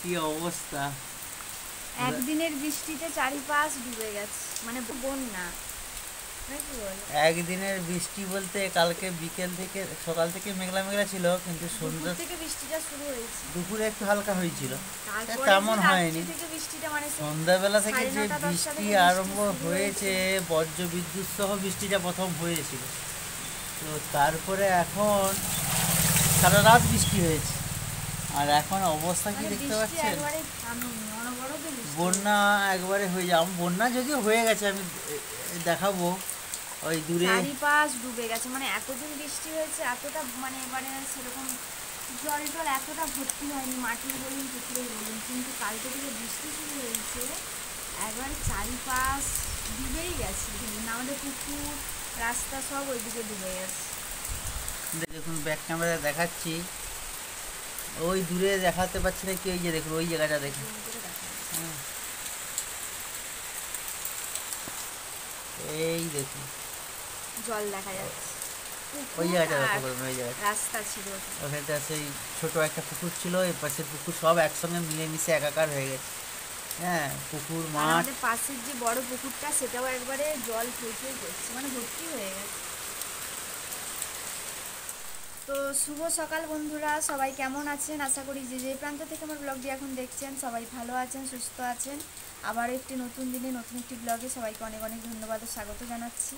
কি অবস্থা, একদিনের বৃষ্টিতে চারিপাশ ডুবে গেছে, মানে বন্যা। একদিনের বৃষ্টি বলতে কালকে বিকেল থেকে সকাল থেকে মেঘলা মেঘলা ছিল, কিন্তু সন্ধ্যা থেকে বৃষ্টিটা শুরু হয়েছে। দুপুরে একটু হালকা হয়েছিল, তারপরে তেমন হয়নি। থেকে বৃষ্টিটা মানে সন্ধ্যাবেলা থেকে যে বৃষ্টি আরম্ভ হয়েছে, বজ্র বিদ্যুৎ সহ বৃষ্টিটা প্রথম হয়েছিল। তো তারপরে এখন সারা রাত বৃষ্টি হয়েছে, আর এখন অবস্থা কি দেখতে পাচ্ছেন, বন্যা একবারে হয়ে যায়। বন্যা যদিও হয়ে গেছে, আমি দেখাবো, ওই দূরে চারিপাশ ডুবে গেছে। মানে এতদিন বৃষ্টি হয়েছে, এতটা মানে এবারে সেরকম জল টল এতটা ভর্তি হয়নি, মাটির বলুন পুকুরের বলুন, কিন্তু কালকে থেকে বৃষ্টি শুরু হয়েছে, একবারে চারিপাশ ডুবেই গেছে। আমাদের পুকুর রাস্তা সব ওইদিকে ডুবে গেছে। দেখুন ব্যাক ক্যামেরা দেখাচ্ছি, ওই দূরে দেখাতে পাচ্ছি না কি, ওই যে দেখুন ওই জায়গাটা দেখুন, এই দেখুন জল দেখা যাচ্ছে, ওই জায়গাটা লক্ষ্য করবেন, ওই জায়গাটা রাস্তা ছিল, ওখানটা সেই ছোট একটা পুকুর ছিল, এই পাশের পুকুর সব একসঙ্গে মিলেমিশে একাকার হয়ে গেছে। হ্যাঁ, পুকুর মাঠ, আমাদের পাশের যে বড় পুকুরটা সেটাও একবারে জল থই করছে, মানে ভর্তি হয়ে গেছে। তো শুভ সকাল বন্ধুরা, সবাই কেমন আছেন? আশা করি যে যে প্রান্ত থেকে আমার ব্লগটি এখন দেখছেন সবাই ভালো আছেন, সুস্থ আছেন। আবার একটি নতুন দিনে নতুন একটি ব্লগে সবাইকে অনেক অনেক ধন্যবাদ ও স্বাগত জানাচ্ছি।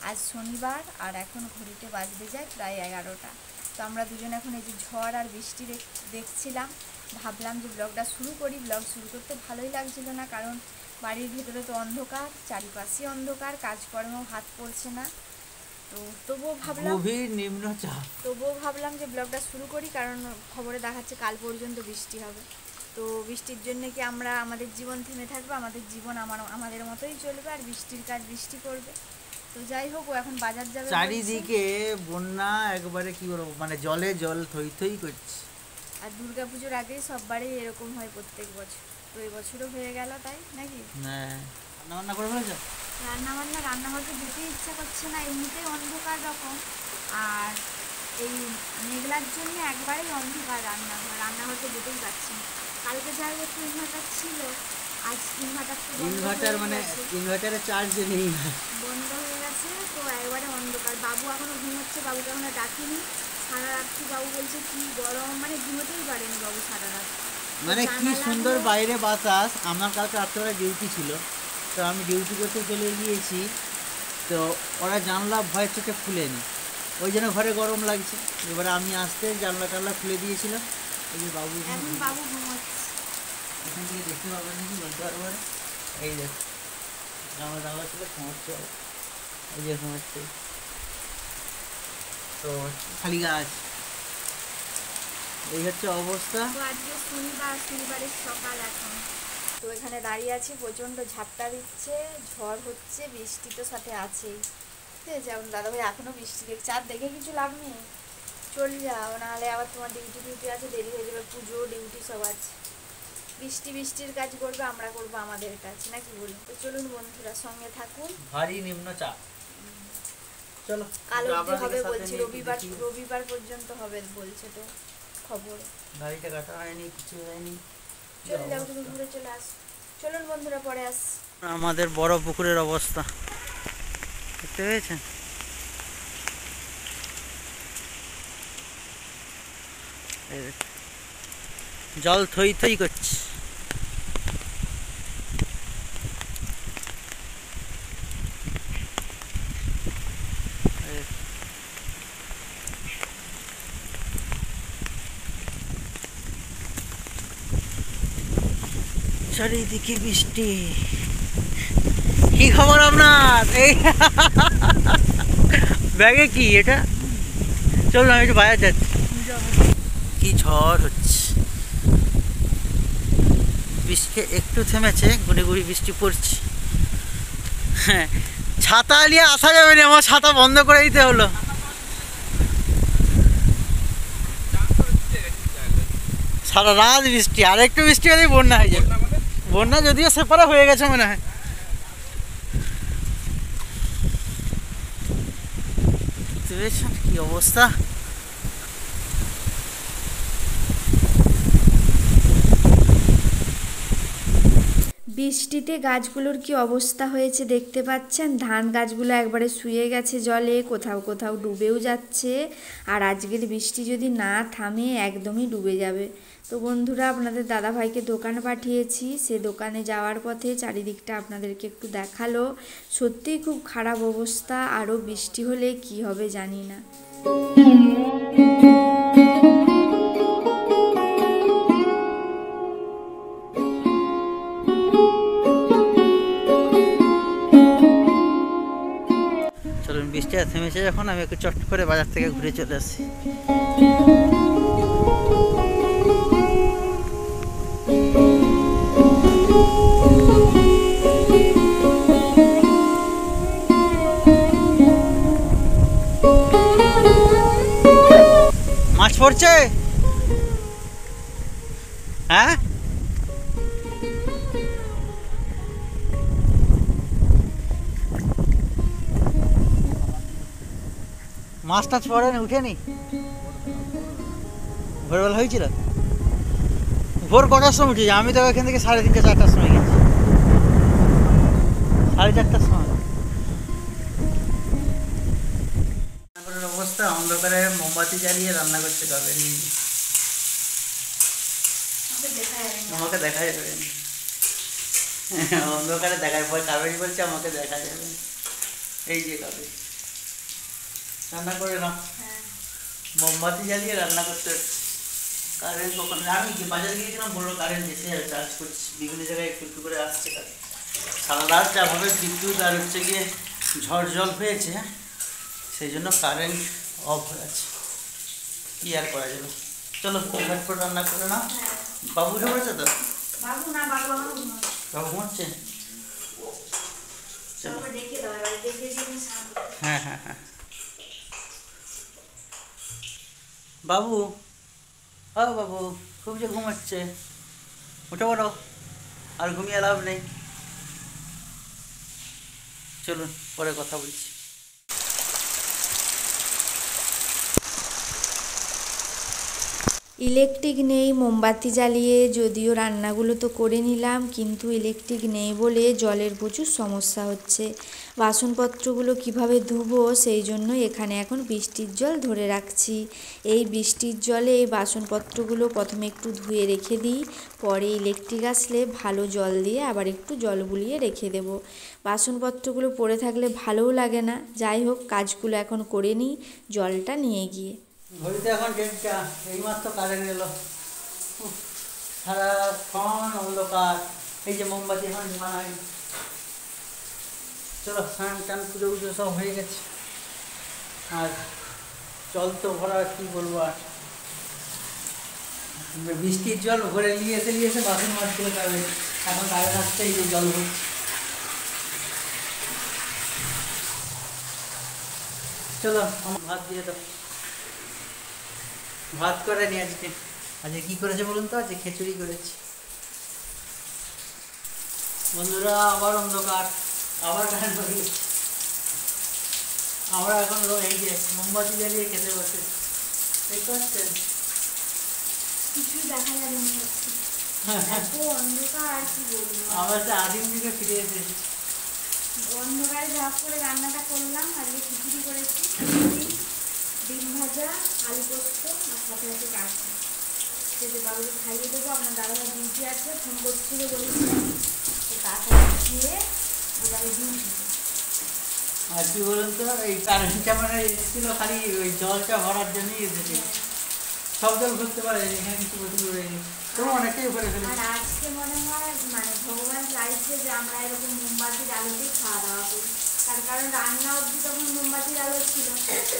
আজ শনিবার, আর এখন ঘড়িতে বাজতে যায় প্রায় 11টা। তো আমরা দুজন এখন এই যে ঝড় আর বৃষ্টি দেখছিলাম, ভাবলাম যে ব্লগটা শুরু করি। ব্লগ শুরু করতে ভালোই লাগছিল না, কারণ বাড়ির ভিতরে তো অন্ধকার, চারিপাশে অন্ধকার, কাজকর্মেও হাত পড়ছে না। তো তবুও ভাবলাম যে ব্লগটা শুরু করি, কারণ খবরে দেখাচ্ছে কাল পর্যন্ত বৃষ্টি হবে। তো বৃষ্টির জন্য কি আমরা আমাদের জীবন থেমে থাকবে? আমাদের জীবন আমাদের মতোই চলবে, আর বৃষ্টির কাজ বৃষ্টি করবে। তো যাই হোক, ও এখন বাজার যাবে, চারিদিকে বন্যা, একবারে কি বলবো, মানে জলে জল থই থই করছে। আর দুর্গাপুজোর আগেই সববারই এরকম হয় প্রত্যেক বছর। তো এই বছরও হয়ে গেল, তাই নাকি? হ্যাঁ, রান্না করে ফেলেছো? রান্নাঘরকে যেতে ইচ্ছা করছে না, এমনিতেই অন্ধকার রকম, আর এই মেঘলার জন্য একবারেই অন্ধকার রান্নাঘরকে যেতেই পারছি না। কালকে যাই একটু ইনভার্টার ছিল, আজ ইনভার্টার মানে ইনভার্টারে চার্জ নেই, বন্ধ হয়ে গেছে। তো একবারে অন্ধকার। বাবু এখনো ঘুমোচ্ছে, বাবুকে এখনো ডাকিনি। সারা রাত্রি বাবু বলছে কি গরম, মানে ঘুমোতেই পারেনি বাবু সারা রাত। মানে কি সুন্দর বাইরে বাতাস। আমার কালকে রাত্রে ডিউটি ছিল, তো আমি ডিউটি করতে চলে গিয়েছি, তো ওরা জানলা ভয় চোখে খুলেনি, ওই জন্য ঘরে গরম লাগছে। এবারে আমি আসতে জানলা টানলা খুলে দিয়েছিলাম। এই যে বাবু ঘুমাচ্ছে, এখান থেকে দেখতে পাবেন নাকি বলতে পারবো, এই দেখ জানলা টানলা খুলে ঘুমাচ্ছে, এই যে ঘুমাচ্ছে, তো খালি গাছ, এই হচ্ছে অবস্থা। তো আজকে শনিবারের সকাল এখন। তো এখানে দাঁড়িয়ে আছি, প্রচণ্ড ঝাপটা দিচ্ছে, ঝড় হচ্ছে, বৃষ্টি তো সাথে আছেই। ঠিক আছে, যেমন দাদাভাই এখনও বৃষ্টি দেখছে, আর দেখে কিছু লাভ নেই, চলে যাও, নাহলে আবার তোমার ডিউটি আছে, দেরি হয়ে যাবে, পুজো ডিউটি সব আছে। বৃষ্টির কাজ করবে, আমরা করবো আমাদের কাজ, নাকি বলি? তো চলুন বন্ধুরা, সঙ্গে থাকুন। ভারী নিম্নচাপ, চলো কাল অবধি হবে বলছে, রবিবার পর্যন্ত হবে বলছে, তো খবর গাড়িটা কাটা হয়নি, কিছু হয়নি। চলে যাও, তুমি ঘুরে চলে আস। চলুন বন্ধুরা, পরে আস। আমাদের বড় পুকুরের অবস্থা দেখতে পেয়েছেন, জল থই থই করছে। চারিদিকে বৃষ্টি। কি খবর আপনার? এই ব্যাগে কি এটা? চলুন আমি একটু বাজার যাচ্ছি। কি ঝড় হচ্ছে, বৃষ্টি একটু থেমেছে, গুড়ি গুড়ি বৃষ্টি পড়ছে। হ্যাঁ, ছাতা নিয়ে আসা যাবে না, আমার ছাতা বন্ধ করে দিতে হলো। সারা রাত বৃষ্টি, আর একটু বৃষ্টি হলেই বন্যা হয়ে যাবে। বন্যা যদিও সেপারে হয়ে গেছে মনে হয়। কি অবস্থা, বৃষ্টিতে গাছগুলোর কি অবস্থা হয়েছে দেখতে পাচ্ছেন। ধান গাছগুলো একবারে শুয়ে গেছে জলে, কোথাও কোথাও ডুবেও যাচ্ছে। আর আজকের বৃষ্টি যদি না থামে একদমই ডুবে যাবে। তো বন্ধুরা, আপনাদের দাদাভাইকে দোকানে পাঠিয়েছি, সে দোকানে যাওয়ার পথে চারিদিকটা আপনাদেরকে একটু দেখালো। সত্যিই খুব খারাপ অবস্থা, আরও বৃষ্টি হলে কি হবে জানি না। চলুন, বৃষ্টি আর থেমেছে যখন আমি একটু চট করে বাজার থেকে ঘুরে চলে আসি। মাছ পড়ছে? হ্যাঁ, মাছ টাছ পড়েনি, উঠেনি? ভোরবেলা হয়েছিল? ভোর কটার সময় উঠেছি? আমি তো এখান থেকে 3:30 4টার সময় গেছি। 4:30টার সময়। অবস্থা অন্ধকারে মোমবাতি জ্বালিয়ে রান্না করতে পারবে। আমাকে দেখা যাবে অন্ধকারে দেখার পর কাবেরি বলছে আমাকে দেখা যাবে। এই যে কাবেরি রান্না করে না, মোমবাতি জ্বালিয়ে রান্না করতে। কারেন্ট কখন? আমি বাজারে গিয়েছিলাম, বললো কারেন্ট এসে যাবে, চার্জ করছি। বিভিন্ন জায়গায় একটু একটু করে আসছে কারেন্ট। সারা রাত যাভাবে বিদ্যুৎ আর হচ্ছে গিয়ে ঝড় জল হয়েছে, সেই জন্য কারেন্ট অফ হয়ে আছে। কি আর করা যাবে। চলো ঝটপট রান্না করে না। বাবু উঠে পড়েছে তো? বাবু ঘুমাচ্ছে? হ্যাঁ হ্যাঁ হ্যাঁ। বাবু, ও বাবু, খুব যে ঘুমাচ্ছে, উঠে পড়ো, আর ঘুমিয়ে লাভ নেই। চলুন পরে কথা বলছি। ইলেকট্রিক নেই, মোমবাতি জ্বালিয়ে যদিও রান্নাগুলো তো করে নিলাম, কিন্তু ইলেকট্রিক নেই বলে জলের প্রচুর সমস্যা হচ্ছে। বাসনপত্রগুলো কিভাবে ধুবো, সেই জন্য এখানে এখন বৃষ্টির জল ধরে রাখছি। এই বৃষ্টির জলে এই বাসনপত্রগুলো প্রথমে একটু ধুয়ে রেখে দিই, পরে ইলেকট্রিক আসলে ভালো জল দিয়ে আবার একটু জল বুলিয়ে রেখে দেব। বাসনপত্রগুলো পড়ে থাকলে ভালোও লাগে না। যাই হোক, কাজগুলো এখন করে নিই জলটা নিয়ে গিয়ে। ঘড়িতে এখন 1:30, এইমাত্র কারেন্ট এলো। সারাক্ষণ অন্ধকার। এই যে মোমবাতি এখন বানাই। চলো, স্নান টান পুজো পুজো সব হয়ে গেছে। আর জল তো ভরা, কি বলবো আর। বৃষ্টির জল ভরে নিয়ে এসে বাসন মাজতে পারবে। এখন কারেন্ট আসতে এই যে জল ভরছে। চলো, আমার ভাত দিয়ে দাও। ভাত করে নি আজকে। আজকে কি করেছে বলুন তো? আজকে খিচুড়ি করেছি। বন্ধুরা, আবার অন্ধকার, আবার কারেন্ট হয়ে গেছে। আমরা এখন এই যে মোমবাতি জ্বালিয়ে খেতে বসে, দেখতে পাচ্ছেন? কিছু দেখা যাবে না, এত অন্ধকার আর কি বলবো। আমরা তো আদিম দিকে ফিরে এসেছি। অন্ধকারে ঝাঁপ করে রান্নাটা করলাম। আজকে খিচুড়ি করেছি, ডিম ভাজা, আলু পোস্ত আর সাথে আছে কাঁচা। সেটা বাবুকে খাইয়ে দেবো। আপনার দাদাভাই ডিউটি আছে, ফোন করছিল বলেছে, তো তাড়াতাড়ি খেয়ে ওটাকে ডিউটি। আর কি বলুন তো, এই কারেন্টটা মানে এসেছিল খালি ওই জলটা ভরার জন্যই এসেছে। সব জল ভরতে পারে এখানে, কিছু প্রচুর রয়ে গেছে, তবু অনেকটাই ভরে ফেলেছে। আর আজকে মনে হয় মানে ভগবান চাইছে যে আমরা এরকম মোমবাতির আলোতেই খাওয়া দাওয়া করি। তার কারণ রান্না অবধি তখন মোমবাতির আলো ছিল,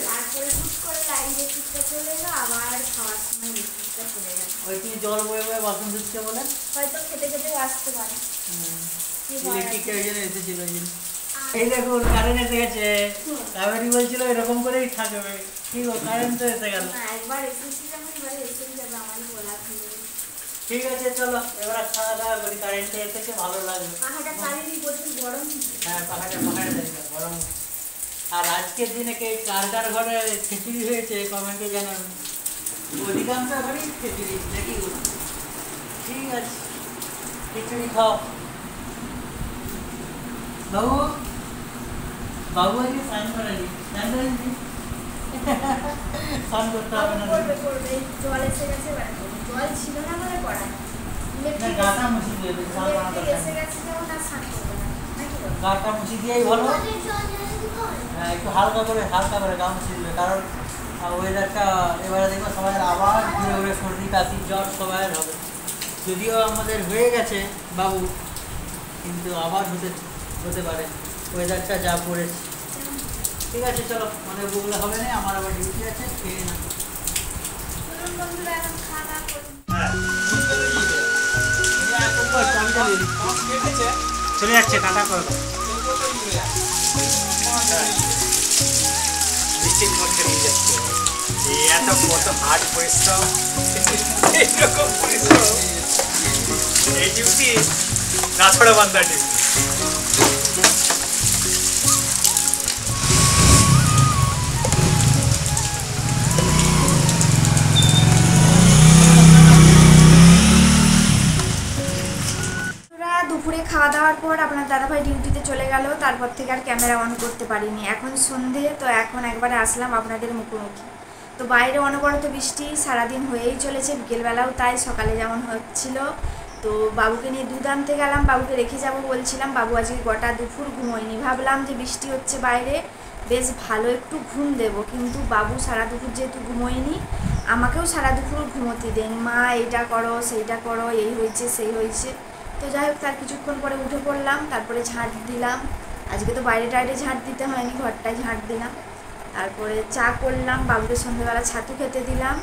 তারপরে হুট করে ইলেকট্রিকটা চলে এলো, আবার খাওয়ার সময় ইলেকট্রিকটা চলে গেল। ওই তুমি জল বয়ে বয়ে বাসন ধুচ্ছে বলে হয়তো খেতে খেতেও আসতে পারে। ইলেকট্রিকটা ওই জন্য এসেছিল। এই দেখুন কারেন্ট এসে গেছে। কাবেরি বলছিল এরকম করেই থাকবে, কি গো, কারেন্ট তো এসে গেল। একবার এসেছি যেমন এবারে এসেই যাবে, আমারই বলা থাকবে। ঠিক আছে, চলো এবার খাওয়া দাওয়া করি। কারেন্টটা এসেছে, ভালো লাগবে। পাখাটা চালিয়ে প্রচুর গরম। হ্যাঁ, পাখাটা দেখবে গরম। আর আজকের দিনে কার কার ঘরে খিচুড়ি হয়েছে কমেন্টে জানাবেন। অধিকাংশ ঘরেই খিচুড়ি নাকি? ঠিক আছে, খিচুড়ি খাও। বাবু বাবু আজকে সাইন করেনি সাইন করেনি সাইন করতে হবে না করবে জল এসে গেছে জল ছিল না বলে করা না গাটা মুছি দিয়ে এসে গেছে যখন আর স্নান করবে না নাকি বল? গাটা মুছি দিয়েই ভালো হ্যাঁ একটু হালকা করে গা মুছি দিবে কারণ ওয়েদারটা এবারে দেখবো সবাই আবার ঘুরে ঘুরে সর্দি কাশি জ্বর সবাই হবে যদিও আমাদের হয়ে গেছে বাবু কিন্তু আবার হতে পারে ওয়েদারটা যা পড়েছে ঠিক আছে চলো আমাদের বললে হবে না আমার আবার ডিউটি আছে খেয়ে না চলুন বন্ধুরা এখন খাওয়া দাওয়া করুন। চলে যাচ্ছে টাটা করে বৃষ্টির মধ্যে নিয়ে যাচ্ছে এত কত হার্ড পরিশ্রম এইরকম পরিশ্রম এই ডিউটি না ছড়া বান্ধার ডিউটি দুপুরে খাওয়া দাওয়ার পর আপনার দাদাভাই ডিউটিতে চলে গেল তারপর থেকে আর ক্যামেরা অন করতে পারিনি এখন সন্ধে তো এখন একবারে আসলাম আপনাদের মুখোমুখি তো বাইরে অনবরত বৃষ্টি সারাদিন হয়েই চলেছে বিকেলবেলাও তাই সকালে যেমন হচ্ছিল তো বাবুকে নিয়ে দুধ আনতে গেলাম বাবুকে রেখে যাব বলছিলাম বাবু আজকে গোটা দুপুর ঘুমোয়নি ভাবলাম যে বৃষ্টি হচ্ছে বাইরে বেশ ভালো একটু ঘুম দেবো কিন্তু বাবু সারা দুপুর যেহেতু ঘুমোয়নি আমাকেও সারা দুপুর ঘুমোতে দেন মা এইটা করো সেইটা করো এই হয়েছে সেই হয়েছে তো যাই হোক তার কিছুক্ষণ পরে উঠে পড়লাম তারপরে ঝাঁট দিলাম আজকে তো বাইরে টাইরে ঝাঁট দিতে হয়নি ঘরটায় ঝাঁট দিলাম তারপরে চা করলাম বাবুকে সন্ধ্যেবেলা ছাতু খেতে দিলাম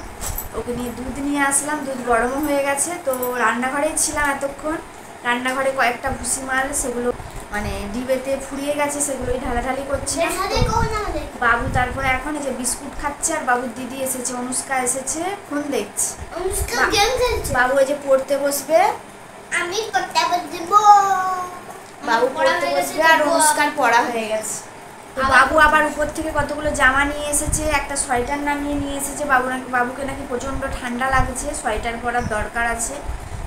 ওকে নিয়ে দুধ নিয়ে আসলাম দুধ গরমও হয়ে গেছে তো রান্নাঘরেই ছিলাম এতক্ষণ রান্নাঘরে কয়েকটা ভুসিমাল সেগুলো মানে ডিবেতে ফুরিয়ে গেছে সেগুলোই ঢালাঢালি করছি বাবু তারপরে এখন এই যে বিস্কুট খাচ্ছে আর বাবুর দিদি এসেছে অনুষ্কা এসেছে ফোন দেখছে বাবু এই যে পড়তে বসবে আমি করতে বলবো বাবু পড়তে বসবে আর অনুষ্কার পড়া হয়ে গেছে তো বাবু আবার উপর থেকে কতগুলো জামা নিয়ে এসেছে একটা সোয়েটার নামিয়ে নিয়ে এসেছে বাবুকে নাকি প্রচণ্ড ঠান্ডা লাগছে সোয়েটার পরার দরকার আছে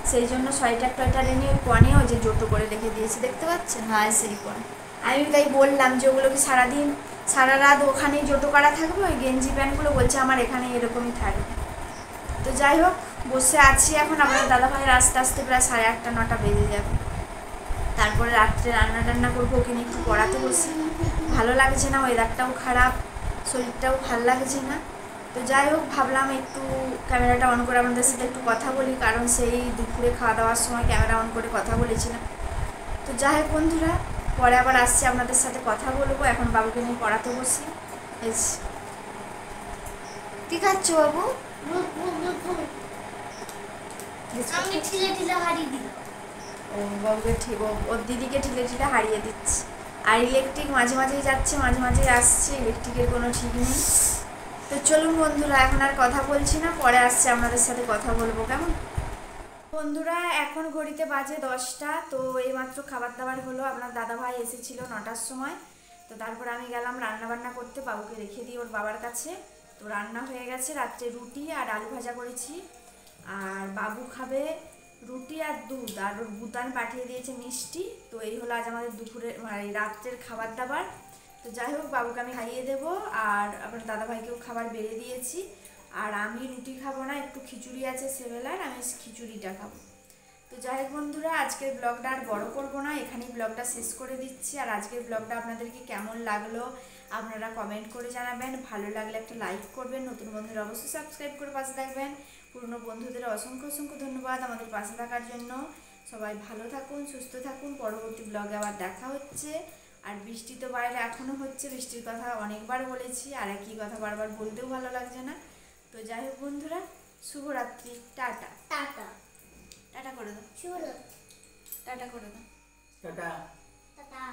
সেই জন্য সোয়েটার টোয়েটার এনে ওই কনে ওই যে জোটো করে রেখে দিয়েছি দেখতে পাচ্ছেন হ্যাঁ সেই কনে আমি তাই বললাম যে ওগুলো কি সারাদিন সারা রাত ওখানেই জোটো করা থাকবে ওই গেঞ্জি প্যান্টগুলো বলছে আমার এখানে এরকমই থাকবে তো যাই হোক বসে আছি এখন আমাদের দাদাভাইয়ের আস্তে আস্তে প্রায় 8:30 9টা বেজে যাবে তারপরে রাত্রে রান্না করবো ওকে নিয়ে একটু পড়াতে বসি ভালো লাগছে না ওয়েদারটাও খারাপ শরীরটাও ভালো লাগছে না তো যাই হোক ভাবলাম একটু ক্যামেরাটা অন করে আপনাদের সাথে একটু কথা বলি কারণ সেই দুপুরে খাওয়া দাওয়ার সময় ক্যামেরা অন করে কথা বলেছিলাম তো যাই হোক বন্ধুরা পরে আবার আসছি আপনাদের সাথে কথা বলবো এখন বাবুকে নিয়ে পড়াতে বসি ঠিক আছে বাবু আমি ঠিলে ঠিলে হারিয়ে দিই ও বাবুকে ঠিক ওর দিদিকে ঠিলে ঠিলে হারিয়ে দিচ্ছে আর ইলেকট্রিক মাঝে মাঝেই যাচ্ছে মাঝে মাঝেই আসছে ইলেকট্রিকের কোনো ঠিক নেই তো চলুন বন্ধুরা এখন আর কথা বলছি না পরে আসছে আপনাদের সাথে কথা বলবো কেমন বন্ধুরা এখন ঘড়িতে বাজে 10টা তো এইমাত্র খাবার দাবার হলো আপনার দাদাভাই এসেছিল 9টার সময় তো তারপর আমি গেলাম রান্নাবান্না করতে বাবুকে রেখে দিই ওর বাবার কাছে তো রান্না হয়ে গেছে রাত্রে রুটি আর আলু ভাজা করেছি আর বাবু খাবে রুটি আর দুধ আর ওর বুতান পাঠিয়ে দিয়েছে মিষ্টি তো এই হলো আজ আমাদের দুপুরের মানে রাত্রের খাবার দাবার তো যাই হোক বাবুকে আমি খাইয়ে দেবো আর আপনার দাদাভাইকেও খাবার বেড়ে দিয়েছি আর আমি রুটি খাবো না একটু খিচুড়ি আছে সেবেলার আমি খিচুড়িটা খাবো তো যাই হোক বন্ধুরা আজকের ব্লগটা আর বড় করবো না এখানেই ব্লগটা শেষ করে দিচ্ছি আর আজকের ব্লগটা আপনাদেরকে কেমন লাগলো আপনারা কমেন্ট করে জানাবেন ভালো লাগলে একটা লাইক করবেন নতুন বন্ধুরা অবশ্যই সাবস্ক্রাইব করে পাশে থাকবেন পুরনো বন্ধুদের অসংখ্য অসংখ্য ধন্যবাদ আমাদের পাশে থাকার জন্য সবাই ভালো থাকুন সুস্থ থাকুন পরবর্তী ব্লগে আবার দেখা হচ্ছে আর বৃষ্টি তো বাইরে এখনও হচ্ছে বৃষ্টির কথা অনেকবার বলেছি আর একই কথা বারবার বলতেও ভালো লাগছে না তো যাই হোক বন্ধুরা শুভরাত্রি টাটা টাটা টাটা করে দাও শুভরাত্রি টাটা করে দাও টাটা টাটা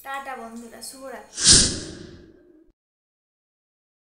টাটা বন্ধুরা শুভরাত্রি